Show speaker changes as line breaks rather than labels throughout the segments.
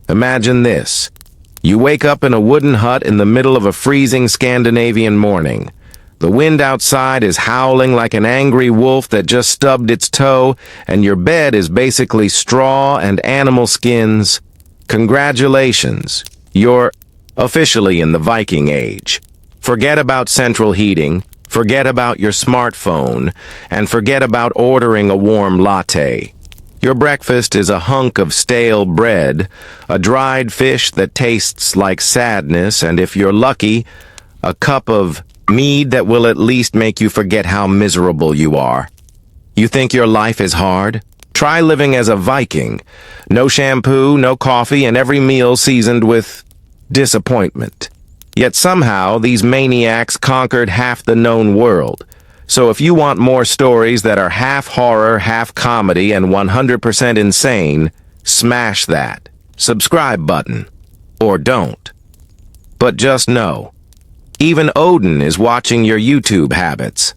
Imagine this. You wake up in a wooden hut in the middle of a freezing Scandinavian morning. The wind outside is howling like an angry wolf that just stubbed its toe, and your bed is basically straw and animal skins. Congratulations, you're officially in the Viking Age. Forget about central heating, forget about your smartphone, and forget about ordering a warm latte. Your breakfast is a hunk of stale bread, a dried fish that tastes like sadness, and if you're lucky, a cup of mead that will at least make you forget how miserable you are. You think your life is hard? Try living as a Viking. No shampoo, no coffee, and every meal seasoned with disappointment. Yet somehow, these maniacs conquered half the known world. So if you want more stories that are half horror, half comedy, and 100% insane, smash that subscribe button. Or don't. But just know, even Odin is watching your YouTube habits.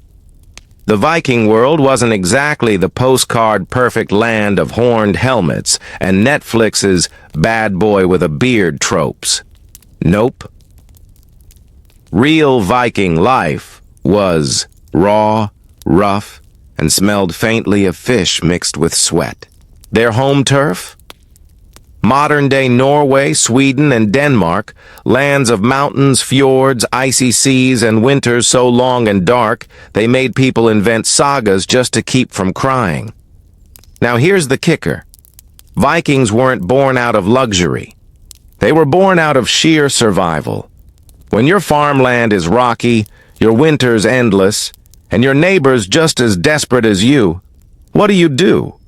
The Viking world wasn't exactly the postcard perfect land of horned helmets and Netflix's bad boy with a beard tropes. Nope. Real Viking life was raw, rough, and smelled faintly of fish mixed with sweat. Their home turf? Modern-day Norway, Sweden, and Denmark, lands of mountains, fjords, icy seas, and winters so long and dark, they made people invent sagas just to keep from crying. Now here's the kicker. Vikings weren't born out of luxury. They were born out of sheer survival. When your farmland is rocky, your winters endless, and your neighbors just as desperate as you, what do?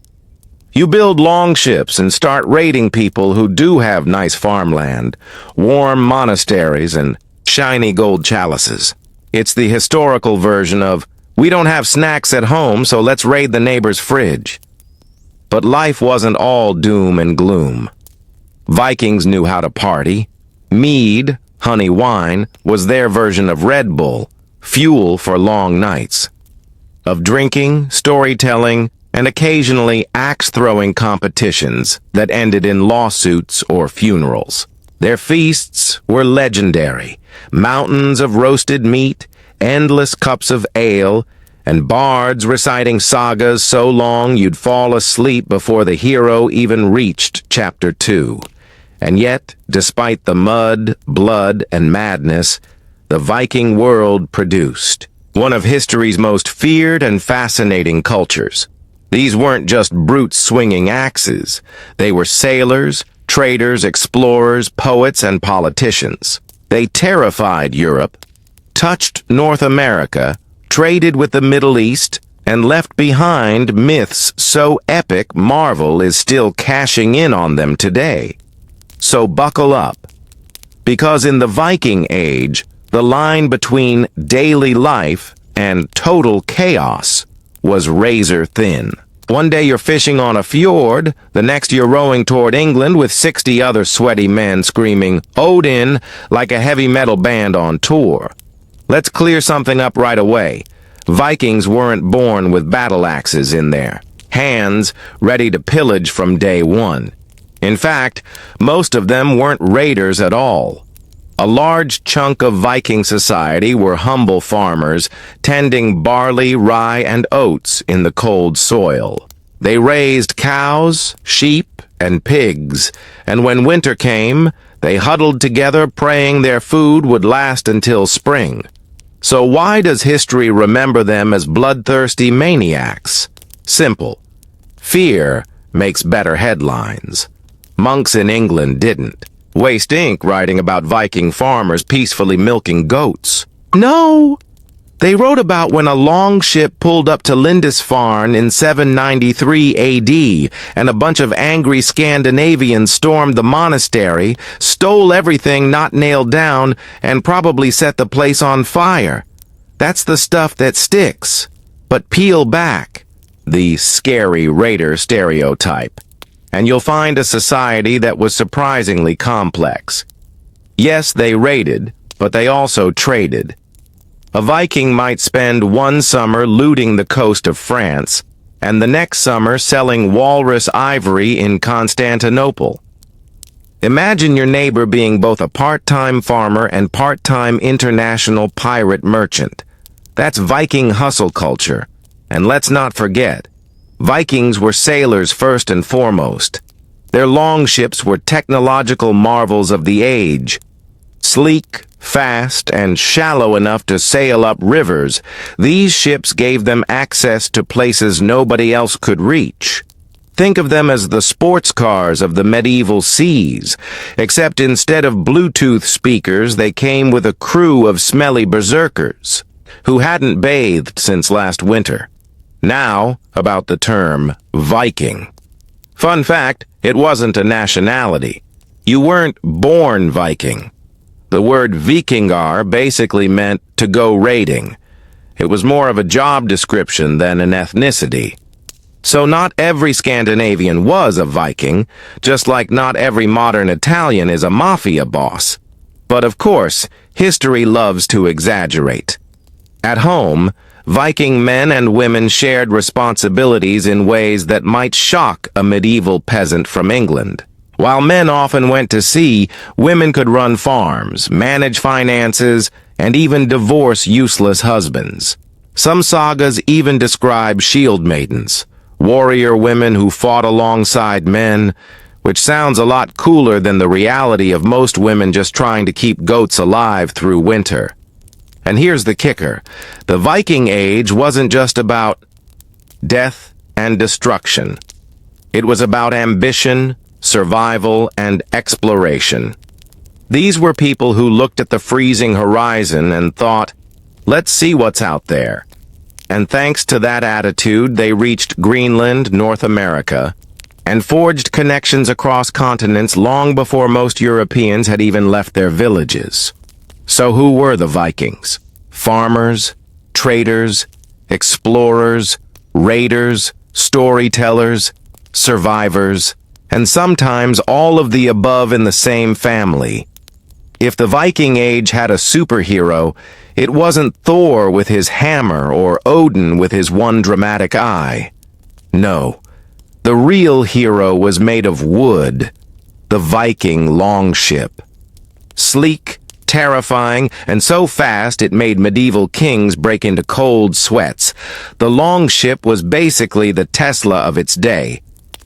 You build longships and start raiding people who do have nice farmland, warm monasteries, and shiny gold chalices. It's the historical version of, we don't have snacks at home, so let's raid the neighbor's fridge. But life wasn't all doom and gloom. Vikings knew how to party. Mead, honey wine, was their version of Red Bull, fuel for long nights. Of drinking, storytelling, and occasionally axe-throwing competitions that ended in lawsuits or funerals. Their feasts were legendary. Mountains of roasted meat, endless cups of ale, and bards reciting sagas so long you'd fall asleep before the hero even reached chapter 2. And yet, despite the mud, blood, and madness, the Viking world produced one of history's most feared and fascinating cultures. These weren't just brutes swinging axes. They were sailors, traders, explorers, poets, and politicians. They terrified Europe, touched North America, traded with the Middle East, and left behind myths so epic Marvel is still cashing in on them today. So buckle up, because in the Viking Age, the line between daily life and total chaos was razor thin. One day you're fishing on a fjord, the next you're rowing toward England with 60 other sweaty men screaming Odin like a heavy metal band on tour. Let's clear something up right away. Vikings weren't born with battle axes in their hands, ready to pillage from day one. In fact, most of them weren't raiders at all. A large chunk of Viking society were humble farmers, tending barley, rye, and oats in the cold soil. They raised cows, sheep, and pigs, and when winter came, they huddled together praying their food would last until spring. So why does history remember them as bloodthirsty maniacs? Simple. Fear makes better headlines. Monks in England didn't waste ink writing about Viking farmers peacefully milking goats. No! They wrote about when a longship pulled up to Lindisfarne in 793 AD, and a bunch of angry Scandinavians stormed the monastery, stole everything not nailed down, and probably set the place on fire. That's the stuff that sticks. But peel back the scary raider stereotype, and you'll find a society that was surprisingly complex. Yes, they raided, but they also traded. A Viking might spend one summer looting the coast of France, and the next summer selling walrus ivory in Constantinople. Imagine your neighbor being both a part-time farmer and part-time international pirate merchant. That's Viking hustle culture. And let's not forget, Vikings were sailors first and foremost. Their longships were technological marvels of the age. Sleek, fast, and shallow enough to sail up rivers, these ships gave them access to places nobody else could reach. Think of them as the sports cars of the medieval seas, except instead of Bluetooth speakers, they came with a crew of smelly berserkers who hadn't bathed since last winter. Now, about the term Viking. Fun fact, it wasn't a nationality. You weren't born Viking. The word vikingar basically meant to go raiding. It was more of a job description than an ethnicity. So not every Scandinavian was a Viking, just like not every modern Italian is a mafia boss. But of course, history loves to exaggerate. At home, Viking men and women shared responsibilities in ways that might shock a medieval peasant from England. While men often went to sea, women could run farms, manage finances, and even divorce useless husbands. Some sagas even describe shield maidens, warrior women who fought alongside men, which sounds a lot cooler than the reality of most women just trying to keep goats alive through winter. And here's the kicker. The Viking Age wasn't just about death and destruction. It was about ambition, survival, and exploration. These were people who looked at the freezing horizon and thought, let's see what's out there. And thanks to that attitude, they reached Greenland, North America, and forged connections across continents long before most Europeans had even left their villages. So who were the Vikings? Farmers, traders, explorers, raiders, storytellers, survivors, and sometimes all of the above in the same family. If the Viking Age had a superhero, it wasn't Thor with his hammer or Odin with his one dramatic eye. No, the real hero was made of wood, the Viking longship. Sleek, terrifying, and so fast it made medieval kings break into cold sweats. The longship was basically the Tesla of its day.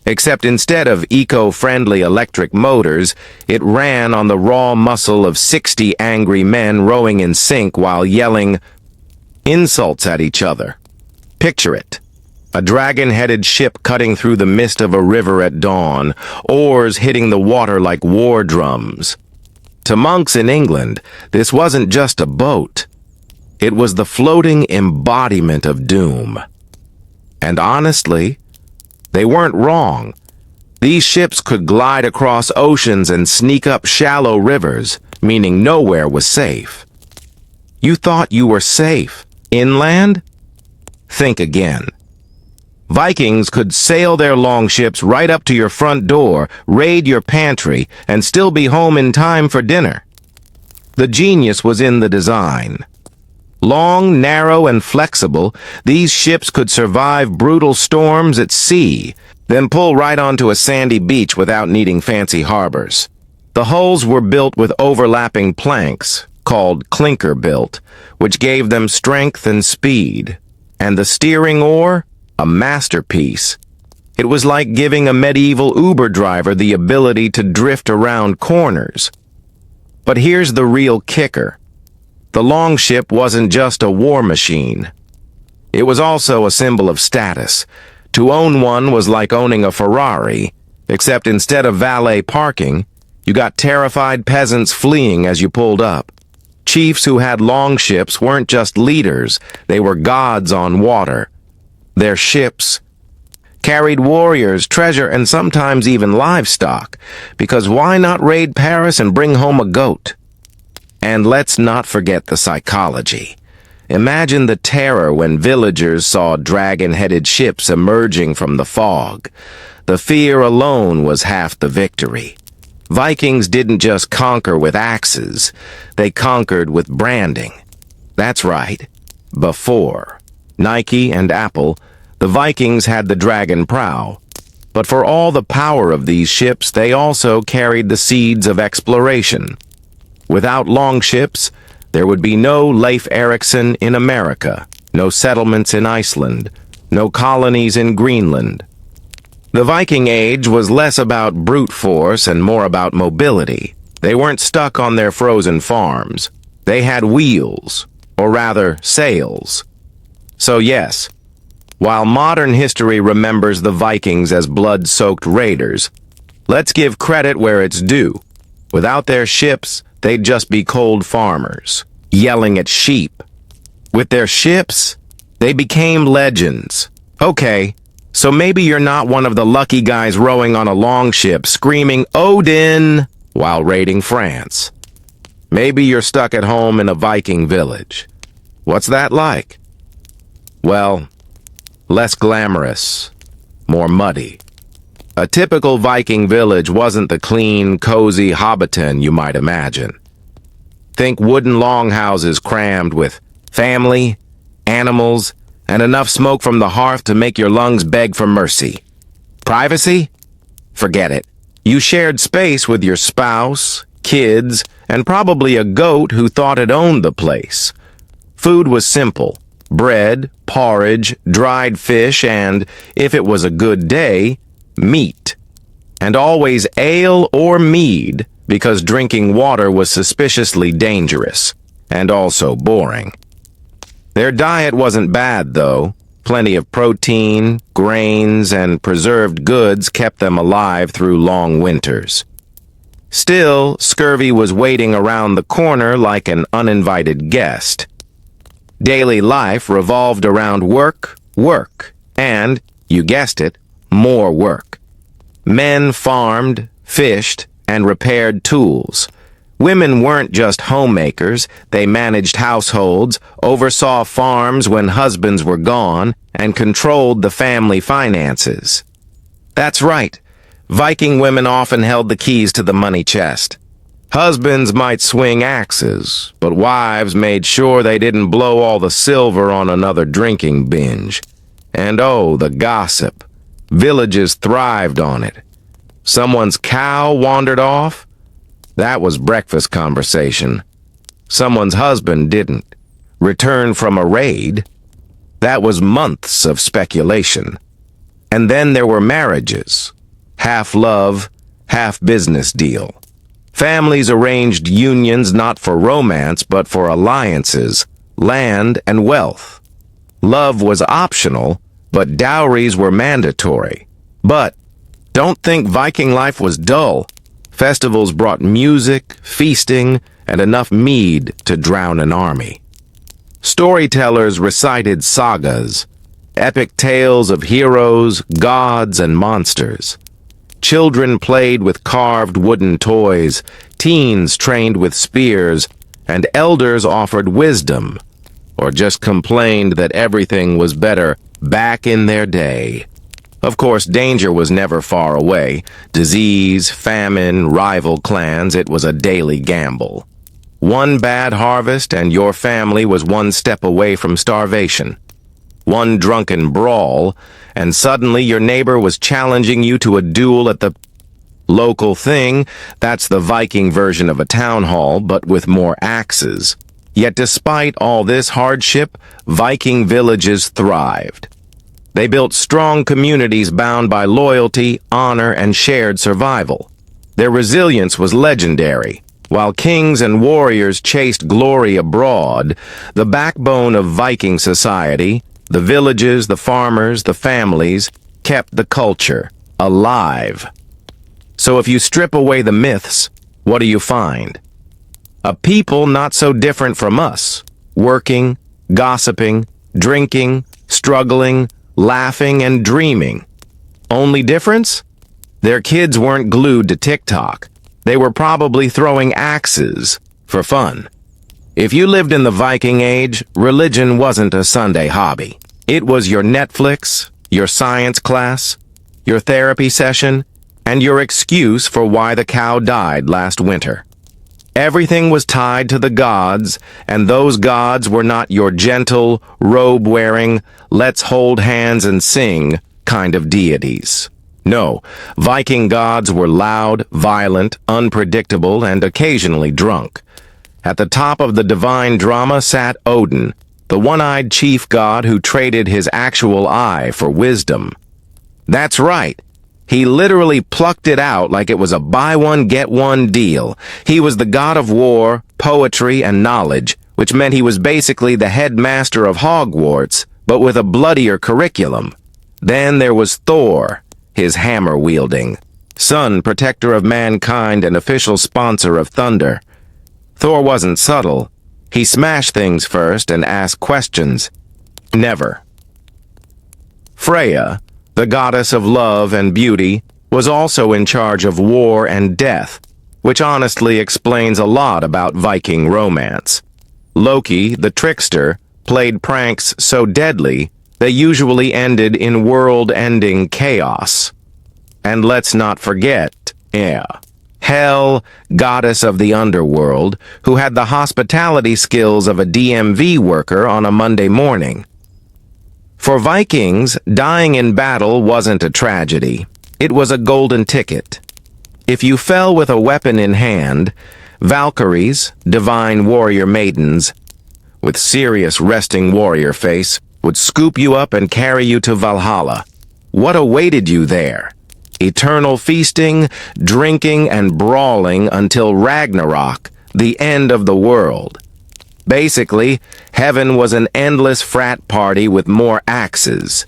Except instead of eco-friendly electric motors, it ran on the raw muscle of 60 angry men rowing in sync while yelling insults at each other. Picture it. A dragon-headed ship cutting through the mist of a river at dawn, oars hitting the water like war drums. To monks in England, this wasn't just a boat. It was the floating embodiment of doom. And honestly, they weren't wrong. These ships could glide across oceans and sneak up shallow rivers, meaning nowhere was safe. You thought you were safe inland? Think again. Vikings could sail their longships right up to your front door, raid your pantry, and still be home in time for dinner. The genius was in the design. Long, narrow, and flexible, these ships could survive brutal storms at sea, then pull right onto a sandy beach without needing fancy harbors. The hulls were built with overlapping planks, called clinker-built, which gave them strength and speed. And the steering oar? A masterpiece. It was like giving a medieval Uber driver the ability to drift around corners. But here's the real kicker. The longship wasn't just a war machine. It was also a symbol of status. To own one was like owning a Ferrari, except instead of valet parking, you got terrified peasants fleeing as you pulled up. Chiefs who had longships weren't just leaders, they were gods on water. Their ships carried warriors, treasure, and sometimes even livestock, because why not raid Paris and bring home a goat? And let's not forget the psychology. Imagine the terror when villagers saw dragon-headed ships emerging from the fog. The fear alone was half the victory. Vikings didn't just conquer with axes, they conquered with branding. That's right. Before Nike and Apple, the Vikings had the dragon prow. But for all the power of these ships, they also carried the seeds of exploration. Without longships, there would be no Leif Erikson in America, no settlements in Iceland, no colonies in Greenland. The Viking Age was less about brute force and more about mobility. They weren't stuck on their frozen farms. They had wheels, or rather, sails. So yes, while modern history remembers the Vikings as blood-soaked raiders, let's give credit where it's due. Without their ships, they'd just be cold farmers, yelling at sheep. With their ships, they became legends. Okay, so maybe you're not one of the lucky guys rowing on a longship screaming Odin while raiding France. Maybe you're stuck at home in a Viking village. What's that like? Well, less glamorous, more muddy. A typical Viking village wasn't the clean, cozy Hobbiton you might imagine. Think wooden longhouses crammed with family, animals, and enough smoke from the hearth to make your lungs beg for mercy. Privacy? Forget it. You shared space with your spouse, kids, and probably a goat who thought it owned the place. Food was simple. Bread, porridge, dried fish, and, if it was a good day, meat. And always ale or mead, because drinking water was suspiciously dangerous, and also boring. Their diet wasn't bad, though. Plenty of protein, grains, and preserved goods kept them alive through long winters. Still, scurvy was waiting around the corner like an uninvited guest. Daily life revolved around work, and, you guessed it, more work. Men farmed, fished, and repaired tools. Women weren't just homemakers, they managed households, oversaw farms when husbands were gone, and controlled the family finances. That's right, Viking women often held the keys to the money chest. Husbands might swing axes, but wives made sure they didn't blow all the silver on another drinking binge. And oh, the gossip. Villages thrived on it. Someone's cow wandered off? That was breakfast conversation. Someone's husband didn't. Returned from a raid? That was months of speculation. And then there were marriages. Half love, half business deal. Families arranged unions not for romance but for alliances, land, and wealth. Love was optional, but dowries were mandatory. But don't think Viking life was dull. Festivals brought music, feasting, and enough mead to drown an army. Storytellers recited sagas, epic tales of heroes, gods, and monsters. Children played with carved wooden toys, teens trained with spears, and elders offered wisdom, or just complained that everything was better back in their day. Of course, danger was never far away. Disease, famine, rival clans, it was a daily gamble. One bad harvest and your family was one step away from starvation. One drunken brawl, and suddenly your neighbor was challenging you to a duel at the local thing. That's the Viking version of a town hall, but with more axes. Yet despite all this hardship, Viking villages thrived. They built strong communities bound by loyalty, honor, and shared survival. Their resilience was legendary. While kings and warriors chased glory abroad, the backbone of Viking society, the villages, the farmers, the families, kept the culture alive. So if you strip away the myths, what do you find? A people not so different from us, working, gossiping, drinking, struggling, laughing, and dreaming. Only difference? Their kids weren't glued to TikTok. They were probably throwing axes for fun. If you lived in the Viking Age, religion wasn't a Sunday hobby. It was your Netflix, your science class, your therapy session, and your excuse for why the cow died last winter. Everything was tied to the gods, and those gods were not your gentle, robe-wearing, let's hold hands and sing kind of deities. No, Viking gods were loud, violent, unpredictable, and occasionally drunk. At the top of the divine drama sat Odin, the one-eyed chief god who traded his actual eye for wisdom. That's right. He literally plucked it out like it was a buy-one-get-one deal. He was the god of war, poetry, and knowledge, which meant he was basically the headmaster of Hogwarts, but with a bloodier curriculum. Then there was Thor, his hammer-wielding, sun protector of mankind and official sponsor of thunder. Thor wasn't subtle. He smashed things first and asked questions. Never. Freya, the goddess of love and beauty, was also in charge of war and death, which honestly explains a lot about Viking romance. Loki, the trickster, played pranks so deadly they usually ended in world-ending chaos. And let's not forget, Hel, goddess of the underworld, who had the hospitality skills of a DMV worker on a Monday morning. For Vikings, dying in battle wasn't a tragedy. It was a golden ticket. If you fell with a weapon in hand, Valkyries, divine warrior maidens, with serious resting warrior face, would scoop you up and carry you to Valhalla. What awaited you there? Eternal feasting, drinking, and brawling until Ragnarok, the end of the world. Basically, heaven was an endless frat party with more axes.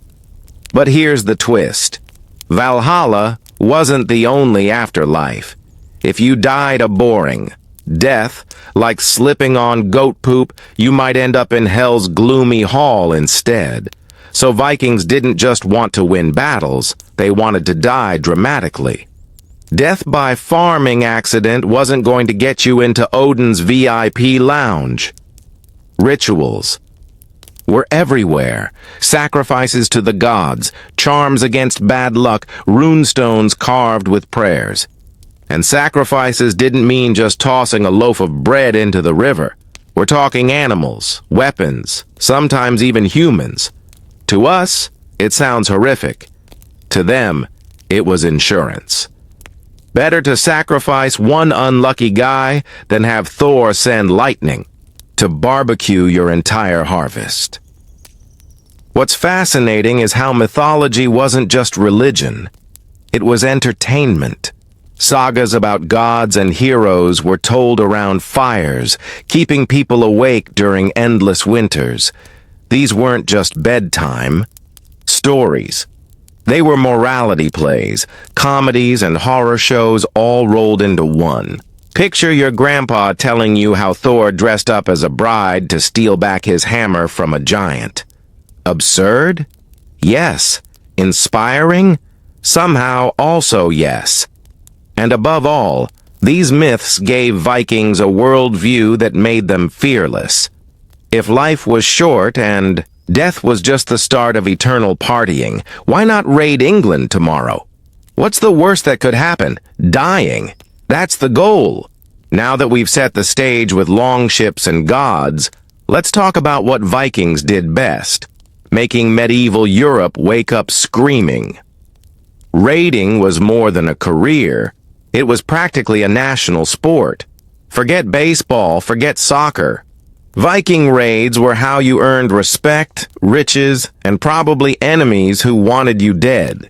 But here's the twist. Valhalla wasn't the only afterlife. If you died a boring death, like slipping on goat poop, you might end up in hell's gloomy hall instead. So Vikings didn't just want to win battles, they wanted to die dramatically. Death by farming accident wasn't going to get you into Odin's VIP lounge. Rituals were everywhere. Sacrifices to the gods, charms against bad luck, runestones carved with prayers. And sacrifices didn't mean just tossing a loaf of bread into the river. We're talking animals, weapons, sometimes even humans. To us, it sounds horrific. To them, it was insurance. Better to sacrifice one unlucky guy than have Thor send lightning to barbecue your entire harvest. What's fascinating is how mythology wasn't just religion. It was entertainment. Sagas about gods and heroes were told around fires, keeping people awake during endless winters. These weren't just bedtime stories. They were morality plays, comedies, and horror shows all rolled into one. Picture your grandpa telling you how Thor dressed up as a bride to steal back his hammer from a giant. Absurd? Yes. Inspiring? Somehow also yes. And above all, these myths gave Vikings a worldview that made them fearless. If life was short and death was just the start of eternal partying, why not raid England tomorrow? What's the worst that could happen? Dying. That's the goal. Now that we've set the stage with longships and gods, let's talk about what Vikings did best, making medieval Europe wake up screaming. Raiding was more than a career. It was practically a national sport. Forget baseball, forget soccer. Viking raids were how you earned respect, riches, and probably enemies who wanted you dead.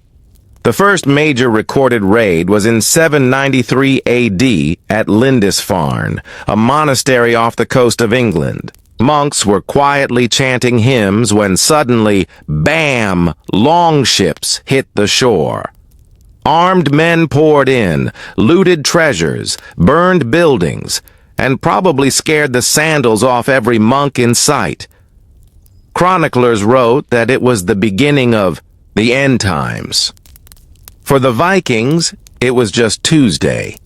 The first major recorded raid was in 793 AD at Lindisfarne, a monastery off the coast of England. Monks were quietly chanting hymns when suddenly, bam, longships hit the shore. Armed men poured in, looted treasures, burned buildings, and probably scared the sandals off every monk in sight. Chroniclers wrote that it was the beginning of the end times. For the Vikings, it was just Tuesday.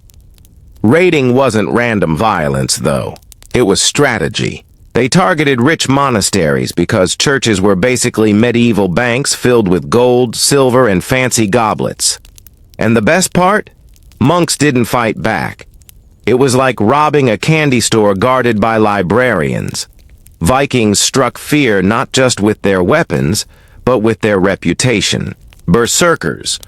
Raiding wasn't random violence, though. It was strategy. They targeted rich monasteries because churches were basically medieval banks filled with gold, silver, and fancy goblets. And the best part? Monks didn't fight back. It was like robbing a candy store guarded by librarians. Vikings struck fear not just with their weapons, but with their reputation. Berserkers,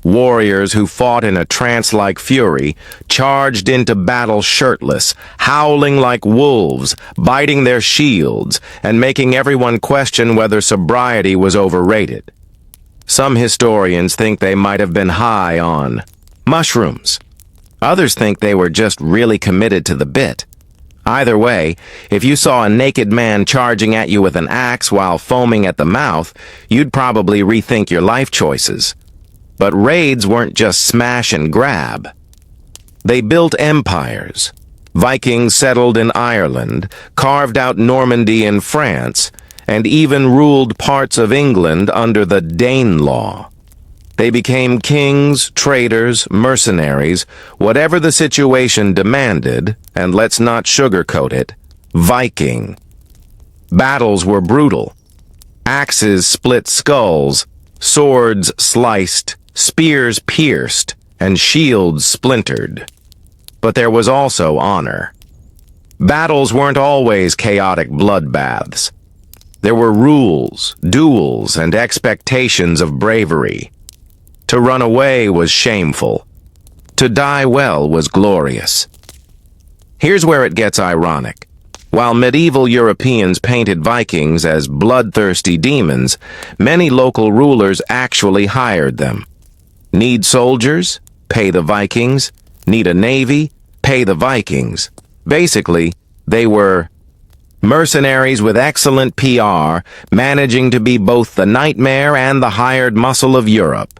Warriors who fought in a trance-like fury charged into battle shirtless, howling like wolves, biting their shields, and making everyone question whether sobriety was overrated. Some historians think they might have been high on mushrooms. Others think they were just really committed to the bit. Either way, if you saw a naked man charging at you with an axe while foaming at the mouth, you'd probably rethink your life choices. But raids weren't just smash and grab. They built empires. Vikings settled in Ireland, carved out Normandy in France, and even ruled parts of England under the Danelaw. They became kings, traders, mercenaries, whatever the situation demanded, and let's not sugarcoat it, Viking. Battles were brutal. Axes split skulls, swords sliced, spears pierced, and shields splintered. But there was also honor. Battles weren't always chaotic bloodbaths. There were rules, duels, and expectations of bravery. To run away was shameful. To die well was glorious. Here's where it gets ironic. While medieval Europeans painted Vikings as bloodthirsty demons, many local rulers actually hired them. Need soldiers? Pay the Vikings. Need a navy? Pay the Vikings. Basically, they were mercenaries with excellent PR, managing to be both the nightmare and the hired muscle of Europe.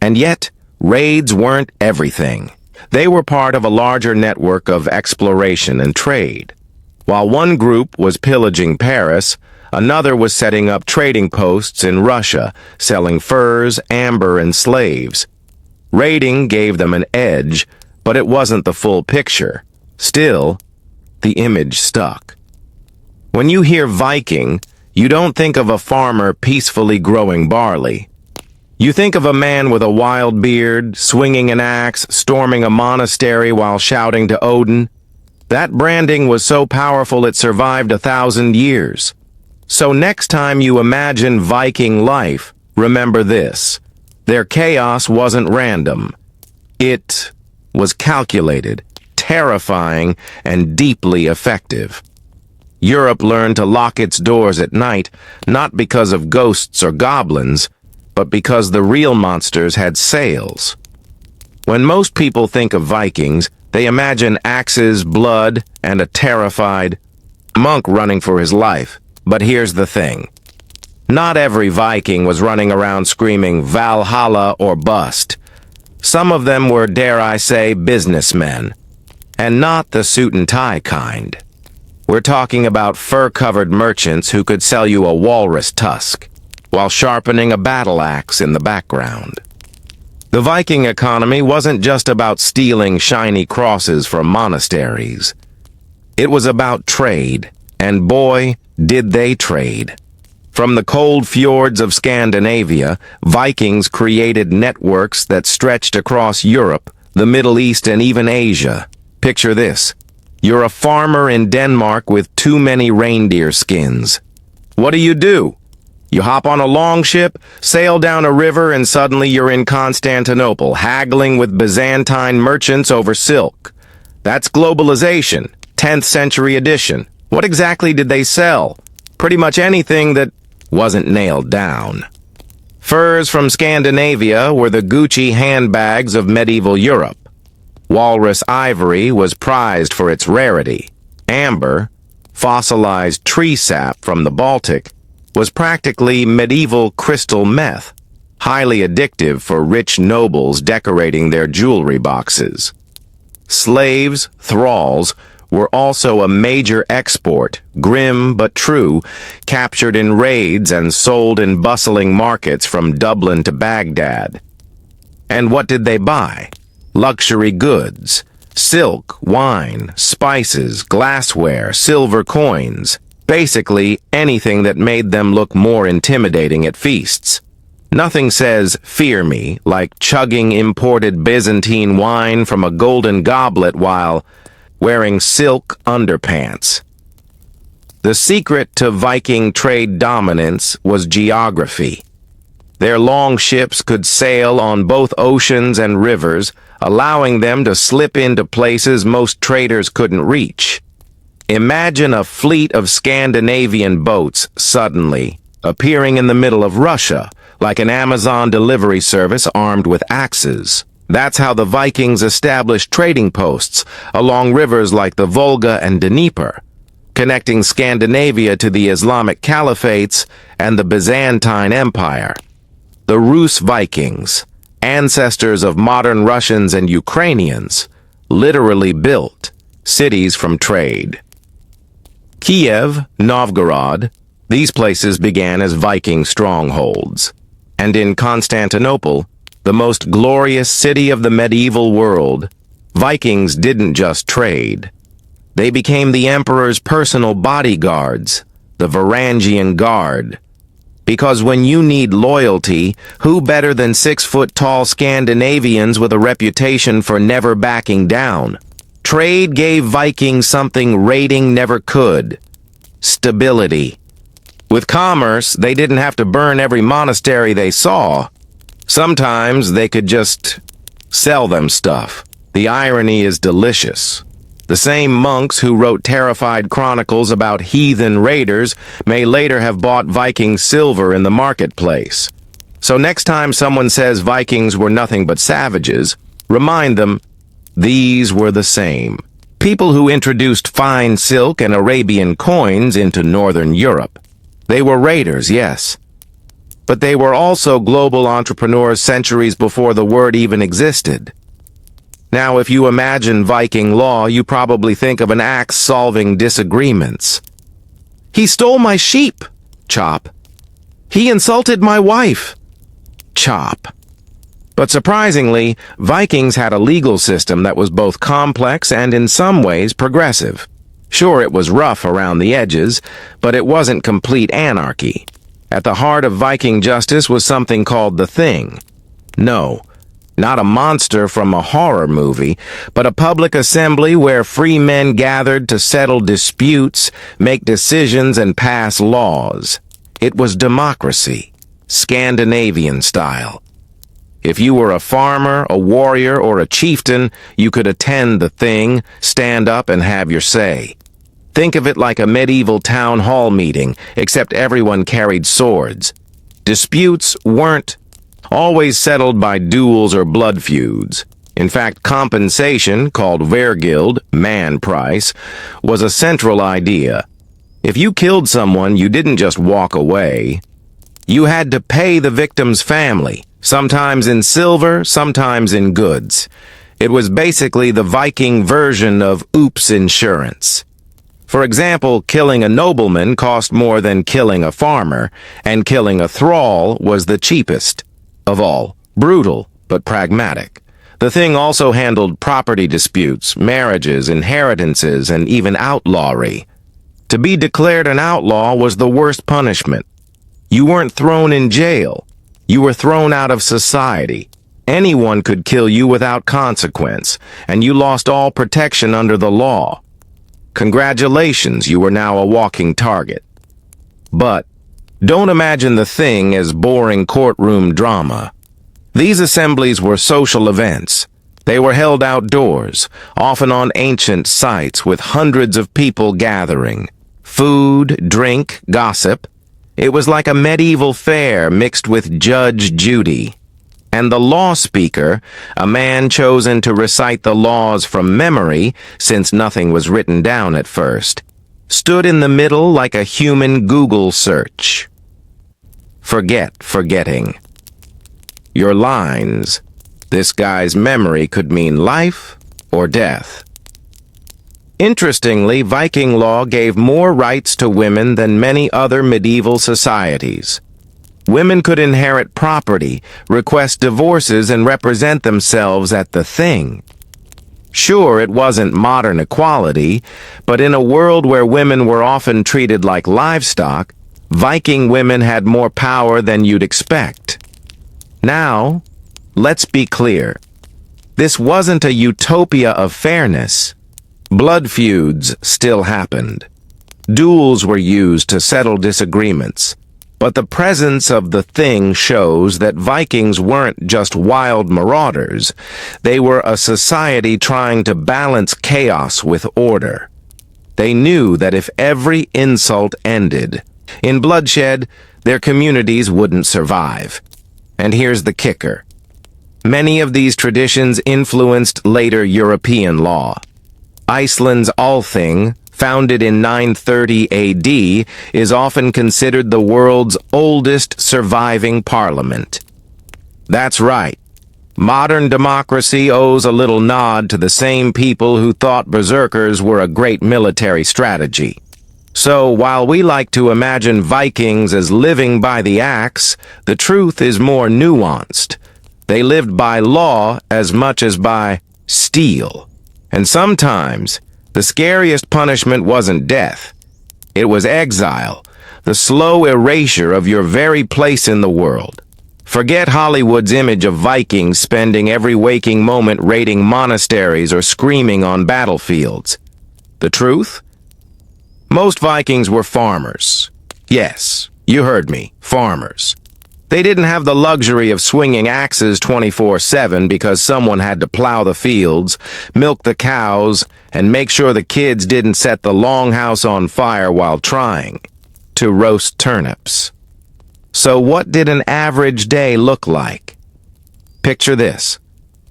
And yet, raids weren't everything. They were part of a larger network of exploration and trade. While one group was pillaging Paris, another was setting up trading posts in Russia, selling furs, amber, and slaves. Raiding gave them an edge, but it wasn't the full picture. Still, the image stuck. When you hear Viking, you don't think of a farmer peacefully growing barley. You think of a man with a wild beard, swinging an axe, storming a monastery while shouting to Odin. That branding was so powerful it survived 1,000 years. So next time you imagine Viking life, remember this. Their chaos wasn't random. It was calculated, terrifying, and deeply effective. Europe learned to lock its doors at night, not because of ghosts or goblins, but because the real monsters had sails. When most people think of Vikings, they imagine axes, blood, and a terrified monk running for his life. But here's the thing. Not every Viking was running around screaming Valhalla or bust. Some of them were, dare I say, businessmen. And not the suit and tie kind. We're talking about fur-covered merchants who could sell you a walrus tusk, while sharpening a battle axe in the background. The Viking economy wasn't just about stealing shiny crosses from monasteries. It was about trade, and boy, did they trade. From the cold fjords of Scandinavia, Vikings created networks that stretched across Europe, the Middle East, and even Asia. Picture this. You're a farmer in Denmark with too many reindeer skins. What do? You hop on a longship, sail down a river, and suddenly you're in Constantinople, haggling with Byzantine merchants over silk. That's globalization, 10th century edition. What exactly did they sell? Pretty much anything that wasn't nailed down. Furs from Scandinavia were the Gucci handbags of medieval Europe. Walrus ivory was prized for its rarity. Amber, fossilized tree sap from the Baltic, was practically medieval crystal meth, highly addictive for rich nobles decorating their jewelry boxes. Slaves, thralls, were also a major export, grim but true, captured in raids and sold in bustling markets from Dublin to Baghdad. And what did they buy? Luxury goods, silk, wine, spices, glassware, silver coins, basically anything that made them look more intimidating at feasts. Nothing says, "Fear me," like chugging imported Byzantine wine from a golden goblet while wearing silk underpants. The secret to Viking trade dominance was geography. Their long ships could sail on both oceans and rivers, allowing them to slip into places most traders couldn't reach. Imagine a fleet of Scandinavian boats suddenly appearing in the middle of Russia, like an Amazon delivery service armed with axes. That's how the Vikings established trading posts along rivers like the Volga and Dnieper, connecting Scandinavia to the Islamic caliphates and the Byzantine Empire. The Rus Vikings, ancestors of modern Russians and Ukrainians, literally built cities from trade. Kiev, Novgorod, these places began as Viking strongholds. And in Constantinople, the most glorious city of the medieval world, Vikings didn't just trade. They became the emperor's personal bodyguards, the Varangian Guard. Because when you need loyalty, who better than 6-foot-tall Scandinavians with a reputation for never backing down? Trade gave Vikings something raiding never could: stability. With commerce, they didn't have to burn every monastery they saw. Sometimes they could just sell them stuff. The irony is delicious. The same monks who wrote terrified chronicles about heathen raiders may later have bought Viking silver in the marketplace. So next time someone says Vikings were nothing but savages, remind them, these were the same. People who introduced fine silk and Arabian coins into Northern Europe. They were raiders, yes. But they were also global entrepreneurs centuries before the word even existed. Now, if you imagine Viking law, you probably think of an axe solving disagreements. He stole my sheep, chop. He insulted my wife, chop. But surprisingly, Vikings had a legal system that was both complex and in some ways progressive. Sure, it was rough around the edges, but it wasn't complete anarchy. At the heart of Viking justice was something called the Thing. No, not a monster from a horror movie, but a public assembly where free men gathered to settle disputes, make decisions, and pass laws. It was democracy, Scandinavian style. If you were a farmer, a warrior, or a chieftain, you could attend the Thing, stand up, and have your say. Think of it like a medieval town hall meeting, except everyone carried swords. Disputes weren't always settled by duels or blood feuds. In fact, compensation, called vergild, man price, was a central idea. If you killed someone, you didn't just walk away. You had to pay the victim's family, sometimes in silver, sometimes in goods. It was basically the Viking version of oops insurance. For example, killing a nobleman cost more than killing a farmer, and killing a thrall was the cheapest of all. Brutal, but pragmatic. The Thing also handled property disputes, marriages, inheritances, and even outlawry. To be declared an outlaw was the worst punishment. You weren't thrown in jail. You were thrown out of society. Anyone could kill you without consequence, and you lost all protection under the law. Congratulations, you were now a walking target. But don't imagine the Thing as boring courtroom drama. These assemblies were social events. They were held outdoors, often on ancient sites with hundreds of people gathering. Food, drink, gossip. It was like a medieval fair mixed with Judge Judy. And the law speaker, a man chosen to recite the laws from memory, since nothing was written down at first, stood in the middle like a human Google search. Forgetting. Your lines. This guy's memory could mean life or death. Interestingly, Viking law gave more rights to women than many other medieval societies. Women could inherit property, request divorces, and represent themselves at the Thing. Sure, it wasn't modern equality, but in a world where women were often treated like livestock, Viking women had more power than you'd expect. Now, let's be clear. This wasn't a utopia of fairness. Blood feuds still happened. Duels were used to settle disagreements. But the presence of the thing shows that Vikings weren't just wild marauders. They were a society trying to balance chaos with order. They knew that if every insult ended in bloodshed, their communities wouldn't survive. And here's the kicker. Many of these traditions influenced later European law. Iceland's Althing, founded in 930 AD, is often considered the world's oldest surviving parliament. That's right. Modern democracy owes a little nod to the same people who thought berserkers were a great military strategy. So, while we like to imagine Vikings as living by the axe, the truth is more nuanced. They lived by law as much as by steel. And sometimes, the scariest punishment wasn't death. It was exile, the slow erasure of your very place in the world. Forget Hollywood's image of Vikings spending every waking moment raiding monasteries or screaming on battlefields. The truth? Most Vikings were farmers. Yes, you heard me, farmers. They didn't have the luxury of swinging axes 24/7 because someone had to plow the fields, milk the cows, and make sure the kids didn't set the longhouse on fire while trying to roast turnips. So what did an average day look like? Picture this.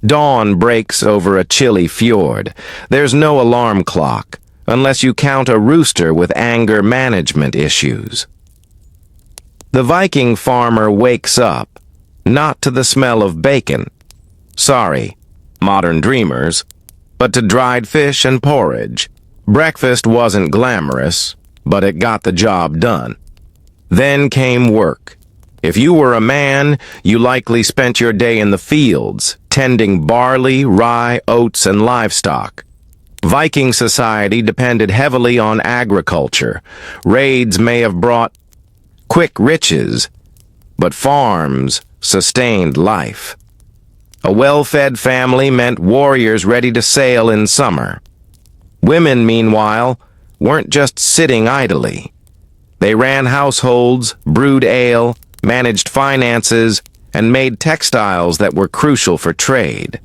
Dawn breaks over a chilly fjord. There's no alarm clock, unless you count a rooster with anger management issues. The Viking farmer wakes up, not to the smell of bacon. Sorry, modern dreamers, but to dried fish and porridge. Breakfast wasn't glamorous, but it got the job done. Then came work. If you were a man, you likely spent your day in the fields, tending barley, rye, oats, and livestock. Viking society depended heavily on agriculture. Raids may have brought quick riches, but farms sustained life. A well-fed family meant warriors ready to sail in summer. Women, meanwhile, weren't just sitting idly. They ran households, brewed ale, managed finances, and made textiles that were crucial for trade.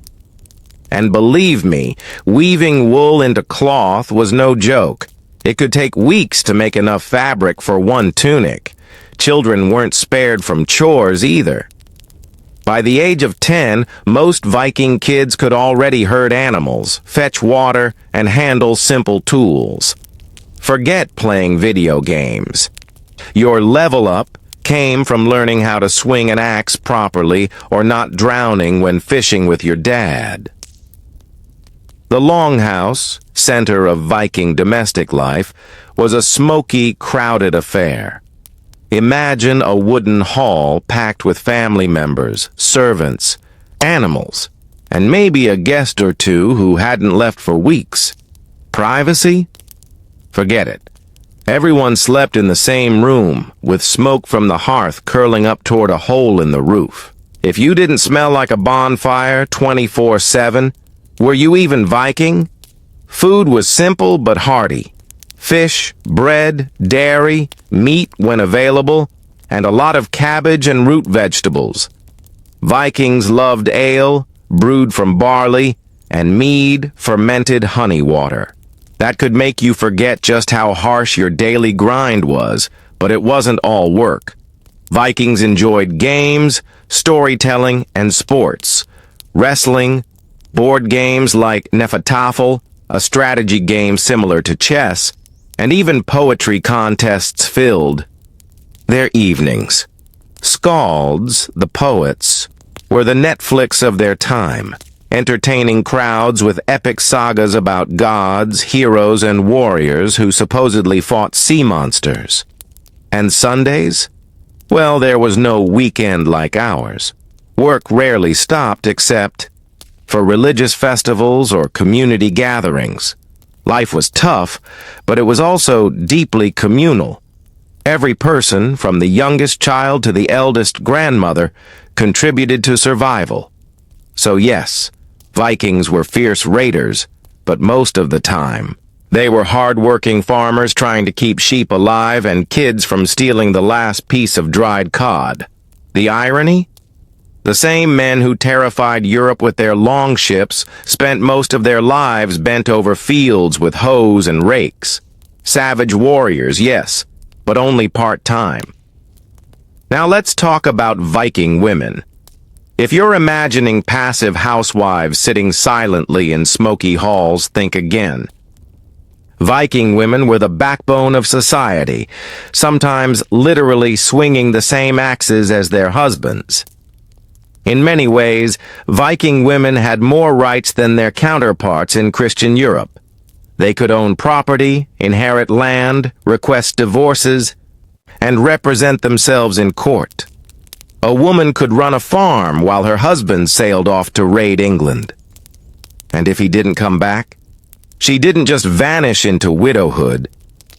And believe me, weaving wool into cloth was no joke. It could take weeks to make enough fabric for one tunic. Children weren't spared from chores either. By the age of 10, most Viking kids could already herd animals, fetch water, and handle simple tools. Forget playing video games. Your level up came from learning how to swing an axe properly or not drowning when fishing with your dad. The Longhouse, center of Viking domestic life, was a smoky, crowded affair. Imagine a wooden hall packed with family members, servants, animals, and maybe a guest or two who hadn't left for weeks. Privacy? Forget it. Everyone slept in the same room, with smoke from the hearth curling up toward a hole in the roof. If you didn't smell like a bonfire 24/7, were you even Viking? Food was simple but hearty. Fish, bread, dairy, meat when available, and a lot of cabbage and root vegetables. Vikings loved ale, brewed from barley, and mead, fermented honey water. That could make you forget just how harsh your daily grind was, but it wasn't all work. Vikings enjoyed games, storytelling, and sports. Wrestling, board games like Nefatafel, a strategy game similar to chess, and even poetry contests filled their evenings. Skalds, the poets, were the Netflix of their time, entertaining crowds with epic sagas about gods, heroes, and warriors who supposedly fought sea monsters. And Sundays? Well, there was no weekend like ours. Work rarely stopped except for religious festivals or community gatherings. Life was tough, but it was also deeply communal. Every person, from the youngest child to the eldest grandmother, contributed to survival. So yes, Vikings were fierce raiders, but most of the time, They were hard-working farmers trying to keep sheep alive and kids from stealing the last piece of dried cod. The irony? The same men who terrified Europe with their longships spent most of their lives bent over fields with hoes and rakes. Savage warriors, yes, but only part-time. Now let's talk about Viking women. If you're imagining passive housewives sitting silently in smoky halls, think again. Viking women were the backbone of society, sometimes literally swinging the same axes as their husbands. In many ways, Viking women had more rights than their counterparts in Christian Europe. They could own property, inherit land, request divorces, and represent themselves in court. A woman could run a farm while her husband sailed off to raid England. And if he didn't come back, she didn't just vanish into widowhood.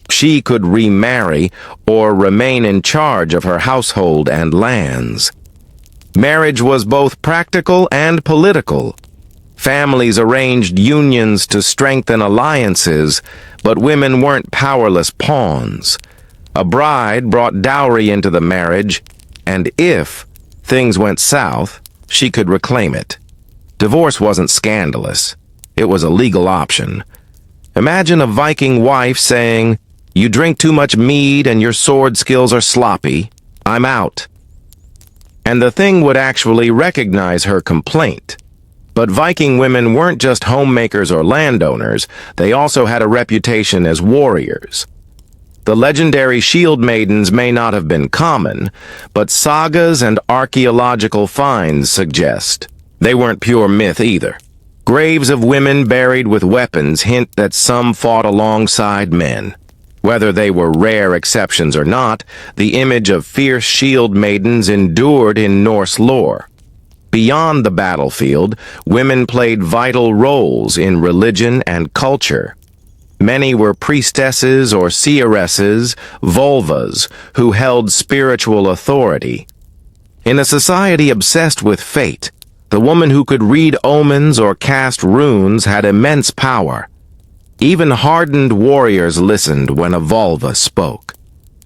She could remarry or remain in charge of her household and lands. Marriage was both practical and political. Families arranged unions to strengthen alliances, but women weren't powerless pawns. A bride brought dowry into the marriage, and if things went south, she could reclaim it. Divorce wasn't scandalous. It was a legal option. Imagine a Viking wife saying, "You drink too much mead and your sword skills are sloppy. I'm out." And the thing would actually recognize her complaint. But Viking women weren't just homemakers or landowners, they also had a reputation as warriors. The legendary shield maidens may not have been common, but sagas and archaeological finds suggest they weren't pure myth either. Graves of women buried with weapons hint that some fought alongside men. Whether they were rare exceptions or not, the image of fierce shield maidens endured in Norse lore. Beyond the battlefield, women played vital roles in religion and culture. Many were priestesses or seeresses, vulvas, who held spiritual authority. In a society obsessed with fate, the woman who could read omens or cast runes had immense power. Even hardened warriors listened when a vulva spoke.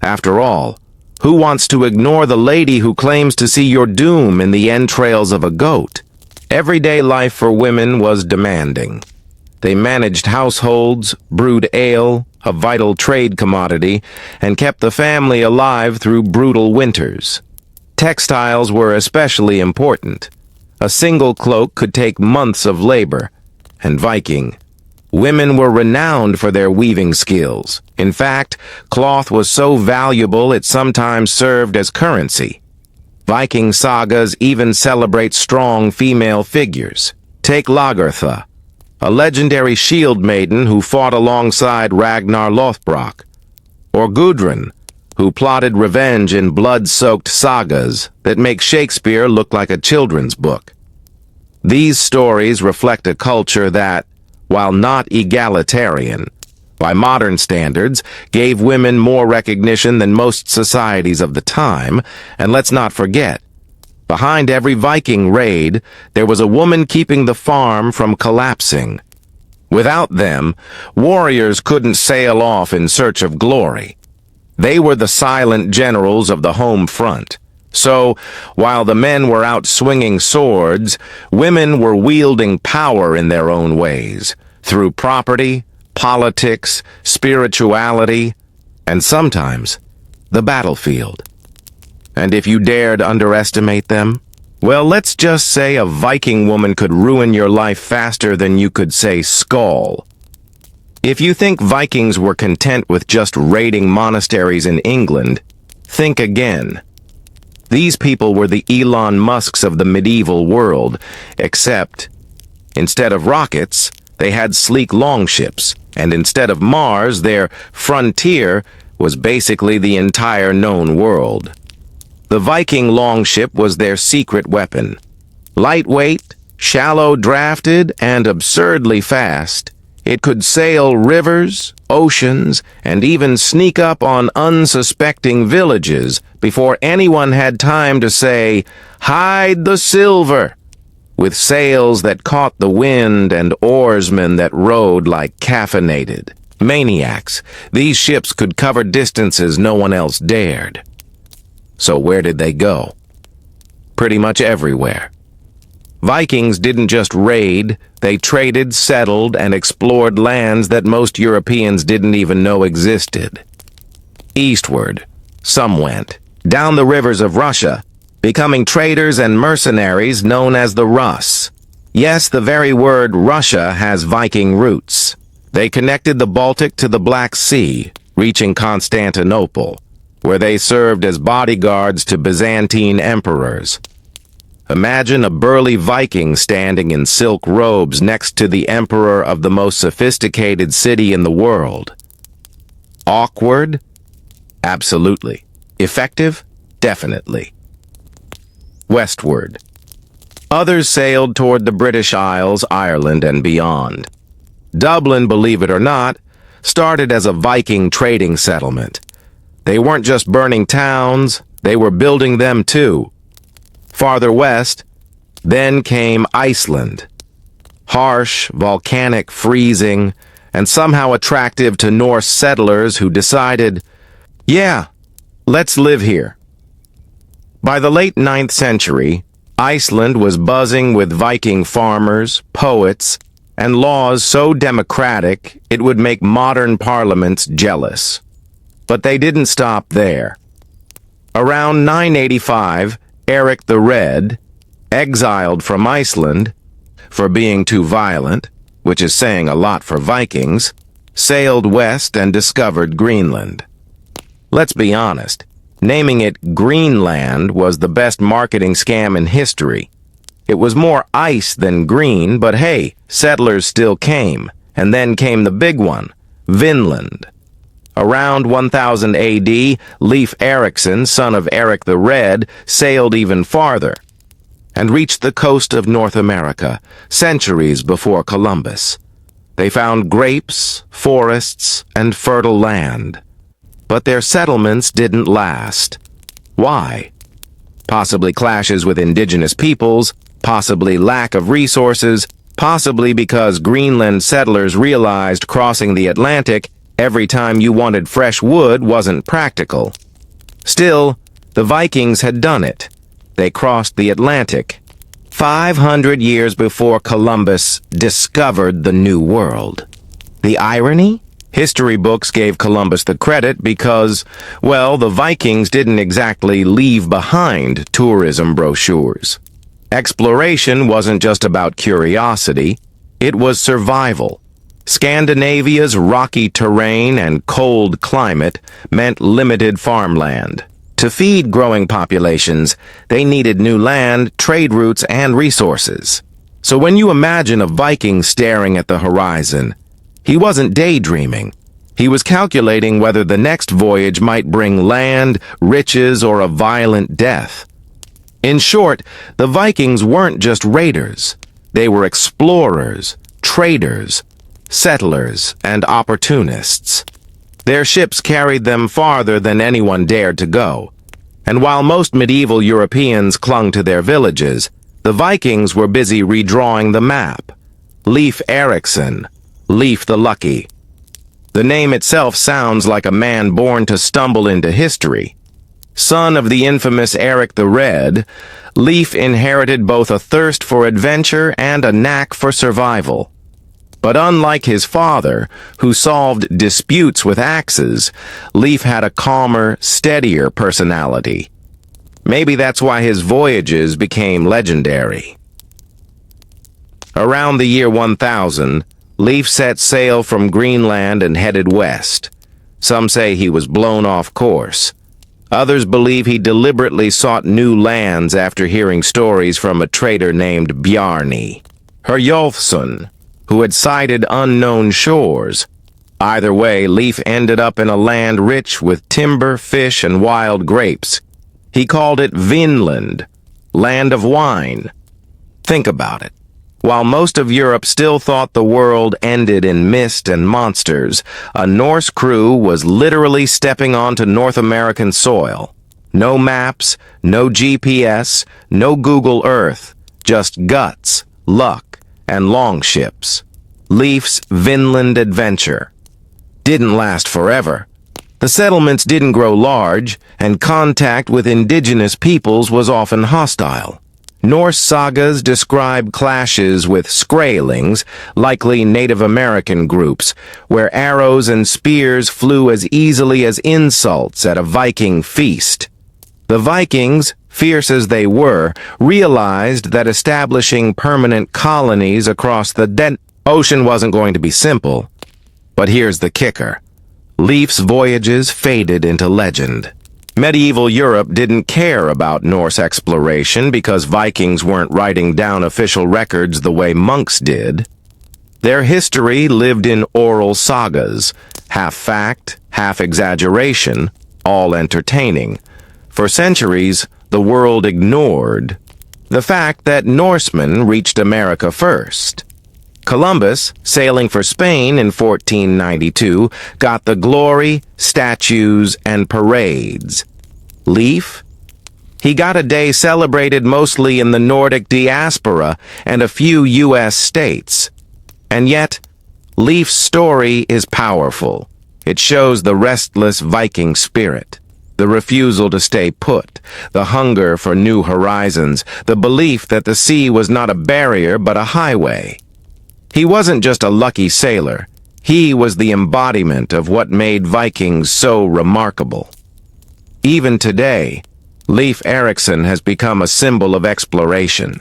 After all, who wants to ignore the lady who claims to see your doom in the entrails of a goat? Everyday life for women was demanding. They managed households, brewed ale, a vital trade commodity, and kept the family alive through brutal winters. Textiles were especially important. A single cloak could take months of labor, and Viking women were renowned for their weaving skills. In fact, cloth was so valuable it sometimes served as currency. Viking sagas even celebrate strong female figures. Take Lagertha, a legendary shield maiden who fought alongside Ragnar Lothbrok, or Gudrun, who plotted revenge in blood-soaked sagas that make Shakespeare look like a children's book. These stories reflect a culture that, while not egalitarian, by modern standards, gave women more recognition than most societies of the time, and let's not forget, behind every Viking raid, there was a woman keeping the farm from collapsing. Without them, warriors couldn't sail off in search of glory. They were the silent generals of the home front. So, while the men were out swinging swords, women were wielding power in their own ways, through property, politics, spirituality, and sometimes the battlefield. And if you dared underestimate them, well, let's just say a Viking woman could ruin your life faster than you could say Skull. If you think Vikings were content with just raiding monasteries in England, think again. These people were the Elon Musks of the medieval world, except instead of rockets, they had sleek longships, and instead of Mars, their frontier was basically the entire known world. The Viking longship was their secret weapon. Lightweight, shallow-drafted, and absurdly fast, it could sail rivers, oceans, and even sneak up on unsuspecting villages before anyone had time to say, "Hide the silver," with sails that caught the wind and oarsmen that rowed like caffeinated. Maniacs. These ships could cover distances no one else dared. So where did they go? Pretty much everywhere. Vikings didn't just raid, they traded, settled, and explored lands that most Europeans didn't even know existed. Eastward, some went, down the rivers of Russia, becoming traders and mercenaries known as the Rus. Yes, the very word Russia has Viking roots. They connected the Baltic to the Black Sea, reaching Constantinople, where they served as bodyguards to Byzantine emperors. Imagine a burly Viking standing in silk robes next to the emperor of the most sophisticated city in the world. Awkward? Absolutely. Effective? Definitely. Westward. Others sailed toward the British Isles, Ireland, and beyond. Dublin, believe it or not, started as a Viking trading settlement. They weren't just burning towns, they were building them too. Farther west, then came Iceland. Harsh, volcanic, freezing, and somehow attractive to Norse settlers who decided, yeah, let's live here. By the late 9th century, Iceland was buzzing with Viking farmers, poets, and laws so democratic it would make modern parliaments jealous. But they didn't stop there. Around 985, Eric the Red, exiled from Iceland for being too violent, which is saying a lot for Vikings, sailed west and discovered Greenland. Let's be honest, naming it Greenland was the best marketing scam in history. It was more ice than green, but hey, settlers still came, and then came the big one, Vinland. Around 1000 AD, Leif Erikson, son of Eric the Red, sailed even farther and reached the coast of North America, centuries before Columbus. They found grapes, forests, and fertile land. But their settlements didn't last. Why? Possibly clashes with indigenous peoples, possibly lack of resources, possibly because Greenland settlers realized crossing the Atlantic every time you wanted fresh wood wasn't practical. Still, the Vikings had done it. They crossed the Atlantic 500 years before Columbus discovered the New World. The irony? History books gave Columbus the credit because, well, the Vikings didn't exactly leave behind tourism brochures. Exploration wasn't just about curiosity, it was survival. Scandinavia's rocky terrain and cold climate meant limited farmland. To feed growing populations, they needed new land, trade routes, and resources. So when you imagine a Viking staring at the horizon, he wasn't daydreaming. He was calculating whether the next voyage might bring land, riches, or a violent death. In short, the Vikings weren't just raiders. They were explorers, traders, settlers, and opportunists. Their ships carried them farther than anyone dared to go. And while most medieval Europeans clung to their villages, the Vikings were busy redrawing the map. Leif Erikson, Leif the Lucky. The name itself sounds like a man born to stumble into history. Son of the infamous Eric the Red, Leif inherited both a thirst for adventure and a knack for survival. But unlike his father, who solved disputes with axes, Leif had a calmer, steadier personality. Maybe that's why his voyages became legendary. Around the year 1000, Leif set sail from Greenland and headed west. Some say he was blown off course. Others believe he deliberately sought new lands after hearing stories from a trader named Bjarni Herjolfsson, who had sighted unknown shores. Either way, Leif ended up in a land rich with timber, fish, and wild grapes. He called it Vinland, land of wine. Think about it. While most of Europe still thought the world ended in mist and monsters, a Norse crew was literally stepping onto North American soil. No maps, no GPS, no Google Earth, just guts, luck, and longships. Leif's Vinland adventure. didn't last forever. The settlements didn't grow large, and contact with indigenous peoples was often hostile. Norse sagas describe clashes with Skraelings, likely Native American groups, where arrows and spears flew as easily as insults at a Viking feast. The Vikings, fierce as they were, realized that establishing permanent colonies across the ocean wasn't going to be simple. But here's the kicker. Leif's voyages faded into legend. Medieval Europe didn't care about Norse exploration because Vikings weren't writing down official records the way monks did. Their history lived in oral sagas, half fact, half exaggeration, all entertaining. For centuries, the world ignored the fact that Norsemen reached America first. Columbus, sailing for Spain in 1492, got the glory, statues, and parades. Leif? He got a day celebrated mostly in the Nordic diaspora and a few U.S. states. And yet, Leif's story is powerful. It shows the restless Viking spirit, the refusal to stay put, the hunger for new horizons, the belief that the sea was not a barrier but a highway. He wasn't just a lucky sailor. He was the embodiment of what made Vikings so remarkable. Even today, Leif Erikson has become a symbol of exploration.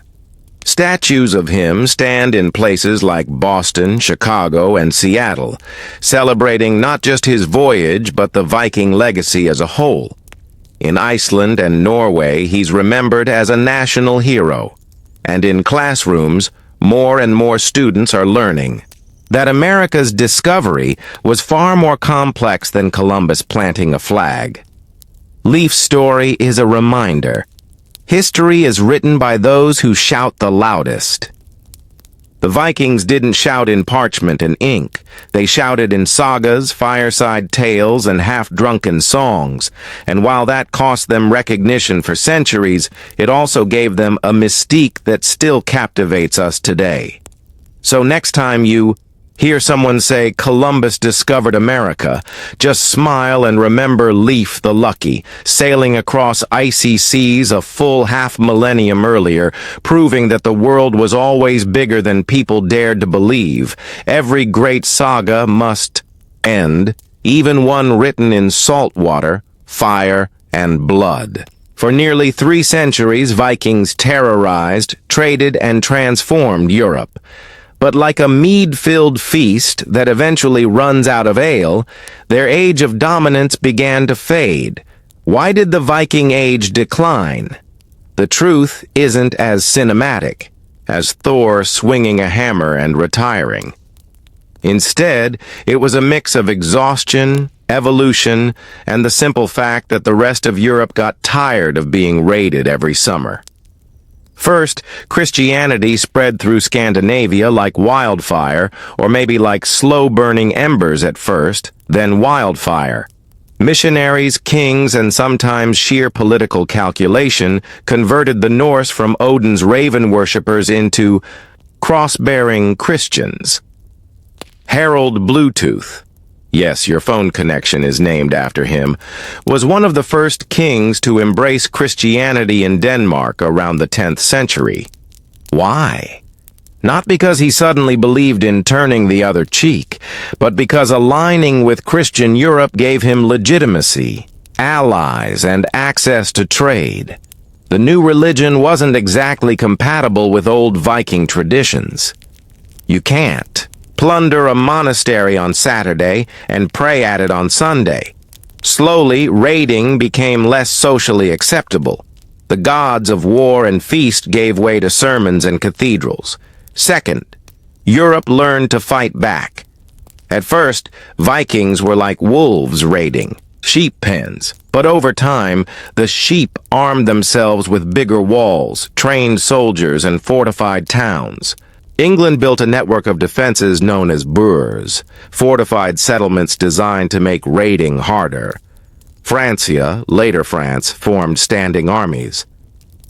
Statues of him stand in places like Boston, Chicago, and Seattle, celebrating not just his voyage but the Viking legacy as a whole. In Iceland and Norway, he's remembered as a national hero. And in classrooms, more and more students are learning that America's discovery was far more complex than Columbus planting a flag. Leif's story is a reminder. History is written by those who shout the loudest. The Vikings didn't shout in parchment and ink. They shouted in sagas, fireside tales, and half-drunken songs. And while that cost them recognition for centuries, it also gave them a mystique that still captivates us today. So next time you hear someone say Columbus discovered America, just smile and remember Leif the Lucky, sailing across icy seas a full half-millennium earlier, proving that the world was always bigger than people dared to believe. Every great saga must end, even one written in salt water, fire, and blood. For nearly 3 centuries, Vikings terrorized, traded, and transformed Europe. But like a mead-filled feast that eventually runs out of ale, their age of dominance began to fade. Why did the Viking Age decline? The truth isn't as cinematic as Thor swinging a hammer and retiring. Instead, it was a mix of exhaustion, evolution, and the simple fact that the rest of Europe got tired of being raided every summer. First, Christianity spread through Scandinavia like wildfire, or maybe like slow-burning embers at first, then wildfire. Missionaries, kings, and sometimes sheer political calculation converted the Norse from Odin's raven worshippers into cross-bearing Christians. Harold Bluetooth, yes, your phone connection is named after him, was one of the first kings to embrace Christianity in Denmark around the 10th century. Why? Not because he suddenly believed in turning the other cheek, but because aligning with Christian Europe gave him legitimacy, allies, and access to trade. The new religion wasn't exactly compatible with old Viking traditions. You can't plunder a monastery on Saturday and pray at it on Sunday. Slowly, raiding became less socially acceptable. The gods of war and feast gave way to sermons and cathedrals. Second, Europe learned to fight back. At first, Vikings were like wolves raiding, sheep pens. But over time, the sheep armed themselves with bigger walls, trained soldiers, and fortified towns. England built a network of defenses known as burhs, fortified settlements designed to make raiding harder. Francia, later France, formed standing armies.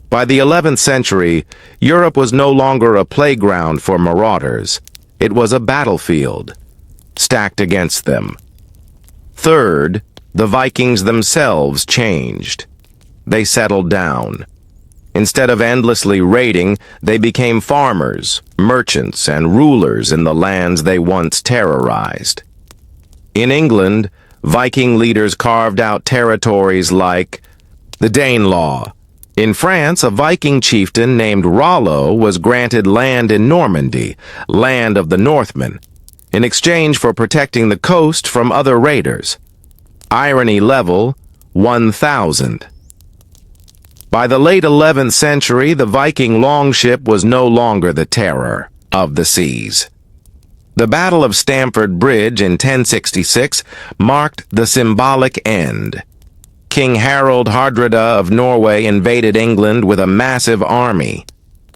By the 11th century, Europe was no longer a playground for marauders. It was a battlefield. Stacked against them, Third, the Vikings themselves changed. They settled down. Instead of endlessly raiding, they became farmers, merchants, and rulers in the lands they once terrorized. In England, Viking leaders carved out territories like the Danelaw. In France, a Viking chieftain named Rollo was granted land in Normandy, land of the Northmen, in exchange for protecting the coast from other raiders. Irony level 1000. By the late 11th century, the Viking longship was no longer the terror of the seas. The Battle of Stamford Bridge in 1066 marked the symbolic end. King Harald Hardrada of Norway invaded England with a massive army.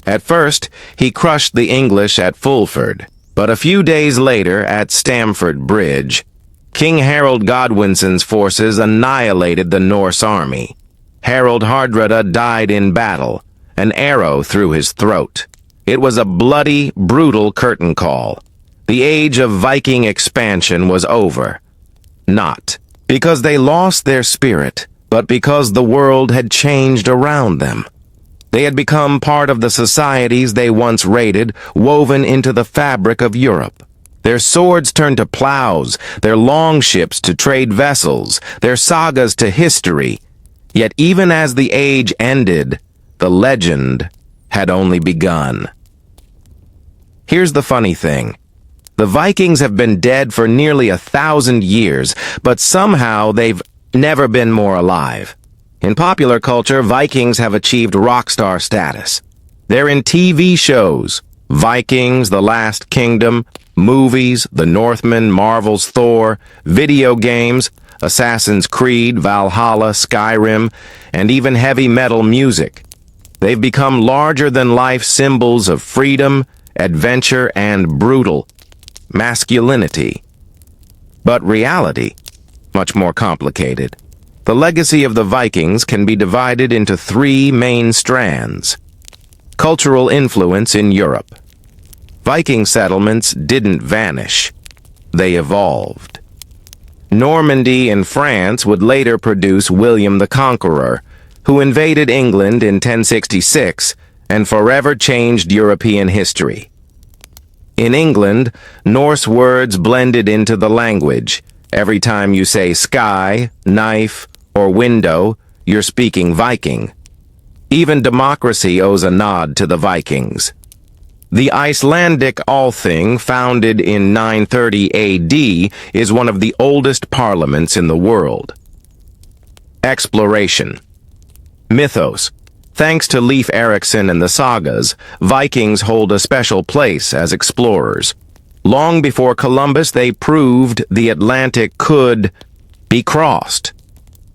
At first, he crushed the English at Fulford, but a few days later, at Stamford Bridge, King Harold Godwinson's forces annihilated the Norse army. Harald Hardrada died in battle, an arrow through his throat. It was a bloody, brutal curtain call. The age of Viking expansion was over. Not because they lost their spirit, but because the world had changed around them. They had become part of the societies they once raided, woven into the fabric of Europe. Their swords turned to plows, their longships to trade vessels, their sagas to history. Yet even as the age ended, the legend had only begun. Here's the funny thing. The Vikings have been dead for nearly 1,000 years, but somehow they've never been more alive. In popular culture, Vikings have achieved rock star status. They're in TV shows, Vikings, The Last Kingdom, movies, The Northman, Marvel's Thor, video games, Assassin's Creed, Valhalla, Skyrim, and even heavy metal music. They've become larger-than-life symbols of freedom, adventure, and brutal masculinity. But reality, much more complicated. The legacy of the Vikings can be divided into three main strands. Cultural influence in Europe. Viking settlements didn't vanish. They evolved. Normandy in France would later produce William the Conqueror, who invaded England in 1066 and forever changed European history. In England, Norse words blended into the language. Every time you say sky, knife, or window, you're speaking Viking. Even democracy owes a nod to the Vikings. The Icelandic Althing, founded in 930 AD, is one of the oldest parliaments in the world. Exploration. Mythos. Thanks to Leif Erikson and the sagas, Vikings hold a special place as explorers. Long before Columbus, they proved the Atlantic could be crossed.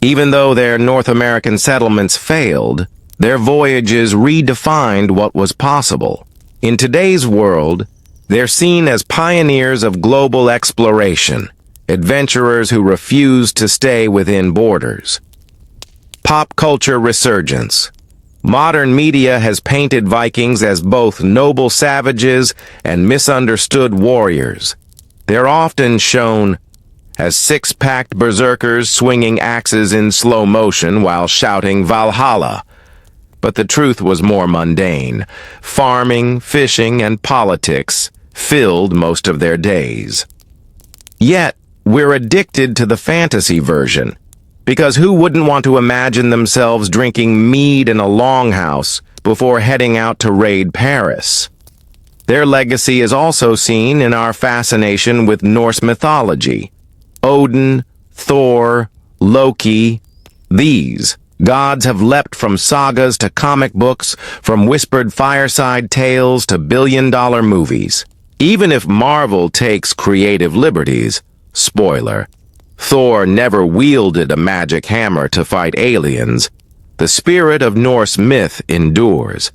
Even though their North American settlements failed, their voyages redefined what was possible. In today's world, they're seen as pioneers of global exploration, adventurers who refuse to stay within borders. Pop culture resurgence. Modern media has painted Vikings as both noble savages and misunderstood warriors. They're often shown as six-packed berserkers swinging axes in slow motion while shouting Valhalla. But the truth was more mundane. Farming, fishing, and politics filled most of their days. Yet, we're addicted to the fantasy version. Because who wouldn't want to imagine themselves drinking mead in a longhouse before heading out to raid Paris? Their legacy is also seen in our fascination with Norse mythology. Odin, Thor, Loki, these gods have leapt from sagas to comic books, from whispered fireside tales to billion-dollar movies. Even if Marvel takes creative liberties, spoiler, Thor never wielded a magic hammer to fight aliens. The spirit of Norse myth endures.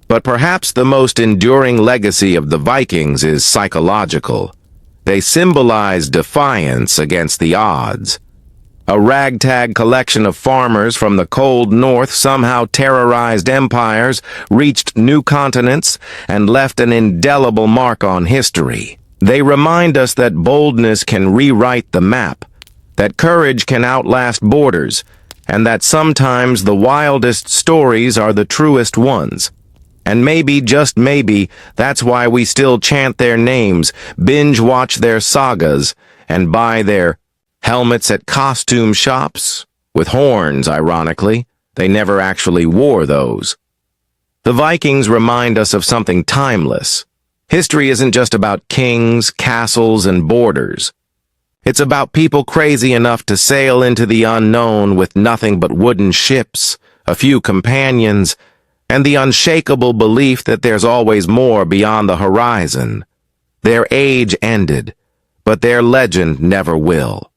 But perhaps the most enduring legacy of the Vikings is psychological. They symbolize defiance against the odds. A ragtag collection of farmers from the cold north somehow terrorized empires, reached new continents, and left an indelible mark on history. They remind us that boldness can rewrite the map, that courage can outlast borders, and that sometimes the wildest stories are the truest ones. And maybe, just maybe, that's why we still chant their names, binge-watch their sagas, and buy their helmets at costume shops, with horns, ironically. They never actually wore those. The Vikings remind us of something timeless. History isn't just about kings, castles, and borders. It's about people crazy enough to sail into the unknown with nothing but wooden ships, a few companions, and the unshakable belief that there's always more beyond the horizon. Their age ended, but their legend never will.